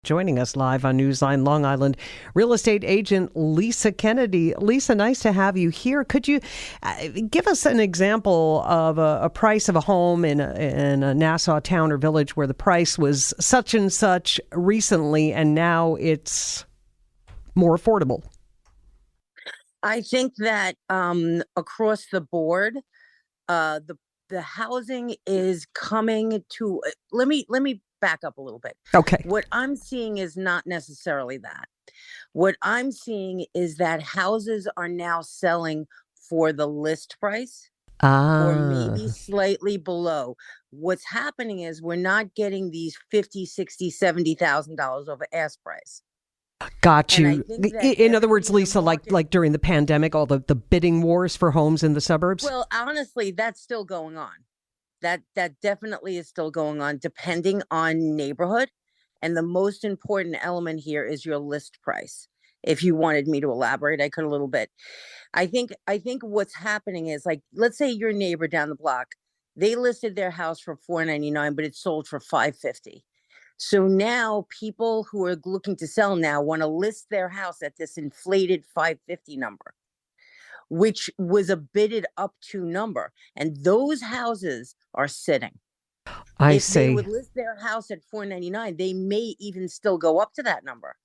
Joining us live on Newsline Long Island, real estate agent Lisa Kennedy. Lisa, nice to have you here. Could you give us an example of a price of a home in a Nassau town or village where the price was such and such recently and now it's more affordable? I think that across the board, the housing is coming to. Let me back up a little bit. Okay. What I'm seeing is not necessarily that. What I'm seeing is that houses are now selling for the list price or maybe Ah, slightly below. What's happening is we're not getting these 50, 60, $70,000 over ask price. got And I you. think that In other words, everything in the Lisa, like market. like during the pandemic, all the bidding wars for homes in the suburbs? Well, honestly, that's still going on. That definitely is still going on, depending on neighborhood. And the most important element here is your list price. If you wanted me to elaborate, I could a little bit. I think what's happening is, like, let's say your neighbor down the block, they listed their house for 499, but it sold for 550. So now people who are looking to sell now want to list their house at this inflated 550 number, which was a bidded up to number. And those houses are sitting. I If they see. would list their house at 499, they may even still go up to that number.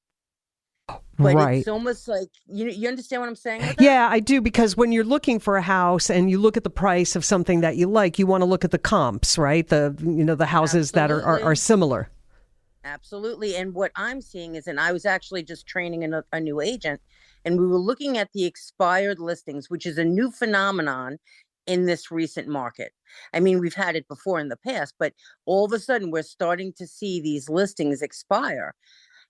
But it's Right. almost like, you understand what I'm saying with that? Yeah, I do, because when you're looking for a house and you look at the price of something that you like, you want to look at the comps, right? The houses that are Absolutely. similar. Absolutely. And what I'm seeing is, and I was actually just training a new agent, and we were looking at the expired listings, which is a new phenomenon in this recent market. I mean, we've had it before in the past, but all of a sudden we're starting to see these listings expire.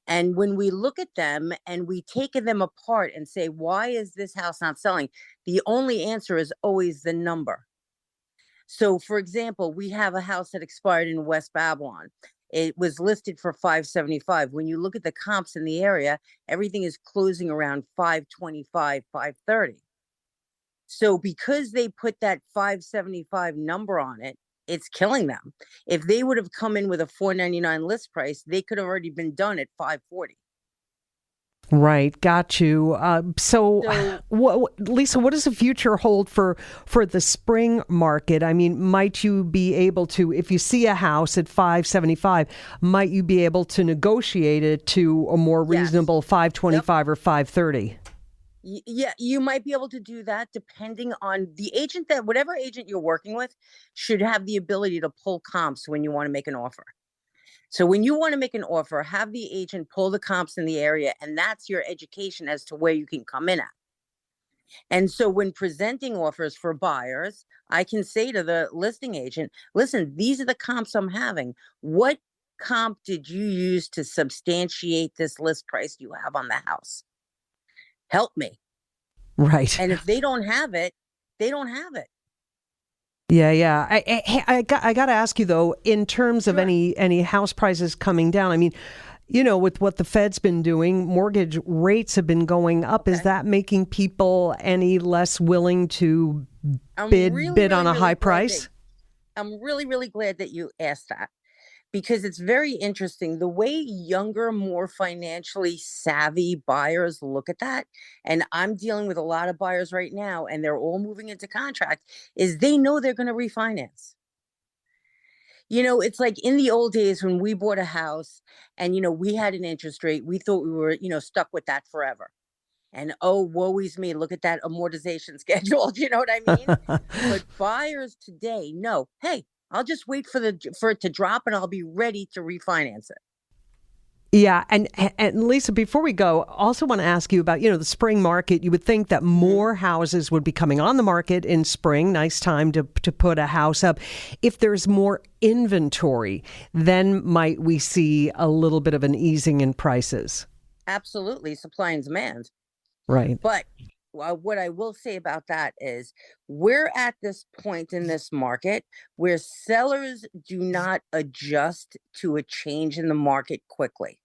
And when we look at them and we take them apart and say, why is this house not selling? The only answer is always the number. So, for example, we have a house that expired in West Babylon. It was listed for 575. When you look at the comps in the area, everything is closing around 525, 530. So because they put that 575 number on it, it's killing them. If they would have come in with a 499 list price, they could have already been done at 540. Right, got you. So, So Lisa, what does the future hold for the spring market? I mean, might you be able to, if you see a house at 575, might you be able to negotiate it to a more yes. reasonable Yep. 525 or 530? Yeah, you might be able to do that depending on the agent. That whatever agent you're working with should have the ability to pull comps when you want to make an offer. So when you want to make an offer, have the agent pull the comps in the area, and that's your education as to where you can come in at. And so when presenting offers for buyers, I can say to the listing agent, listen, these are the comps I'm having. What comp did you use to substantiate this list price you have on the house? Help me. Right. And if they don't have it, they don't have it. Yeah, yeah. I got to ask you though, in terms of Sure. any house prices coming down. I mean, with what the Fed's been doing, mortgage rates have been going up. Is Okay. that making people any less willing to I'm bid really, bid on really, a really high glad that price? I'm really, really glad that you asked that, because it's very interesting the way younger, more financially savvy buyers look at that. And I'm dealing with a lot of buyers right now, and they're all moving into contract, is they know they're going to refinance. It's like in the old days when we bought a house and, we had an interest rate, we thought we were, stuck with that forever. And oh, woe is me, look at that amortization schedule. Do you know what I mean? But buyers today know, hey, I'll just wait for it to drop and I'll be ready to refinance it. Yeah, and Lisa, before we go, also want to ask you about, the spring market. You would think that Mhm. more houses would be coming on the market in spring. Nice time to put a house up. If there's more inventory, then might we see a little bit of an easing in prices? Absolutely, supply and demand. Right. But what I will say about that is we're at this point in this market where sellers do not adjust to a change in the market quickly,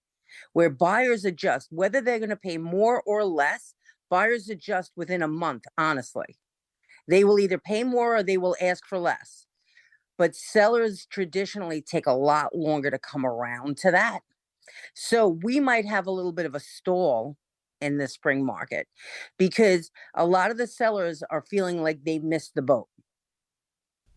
where buyers adjust, whether they're going to pay more or less. Buyers adjust within a month, honestly. They will either pay more or they will ask for less. But sellers traditionally take a lot longer to come around to that. So we might have a little bit of a stall in the spring market because a lot of the sellers are feeling like they missed the boat,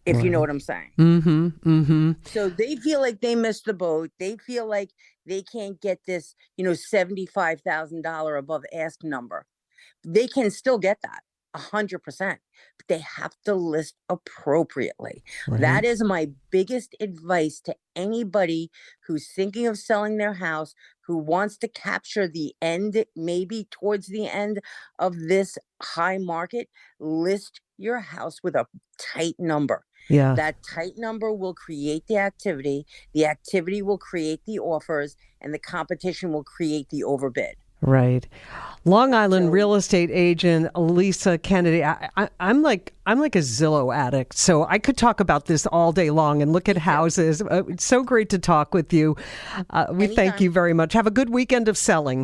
if you know Right. what I'm saying. Mm-hmm. Mm-hmm. So they feel like they missed the boat. They feel like they can't get this, $75,000 above ask number. They can still get that 100%, but they have to list appropriately. Right. That is my biggest advice to anybody who's thinking of selling their house, who wants to capture the end, maybe towards the end of this high market. List your house with a tight number. Yeah. That tight number will create the activity will create the offers, and the competition will create the overbid. Right. Long Island So real estate agent Lisa Kennedy. I'm like a Zillow addict, so I could talk about this all day long and look at me too. houses. It's so great to talk with you. We thank Anytime. you very much. Have a good weekend of selling.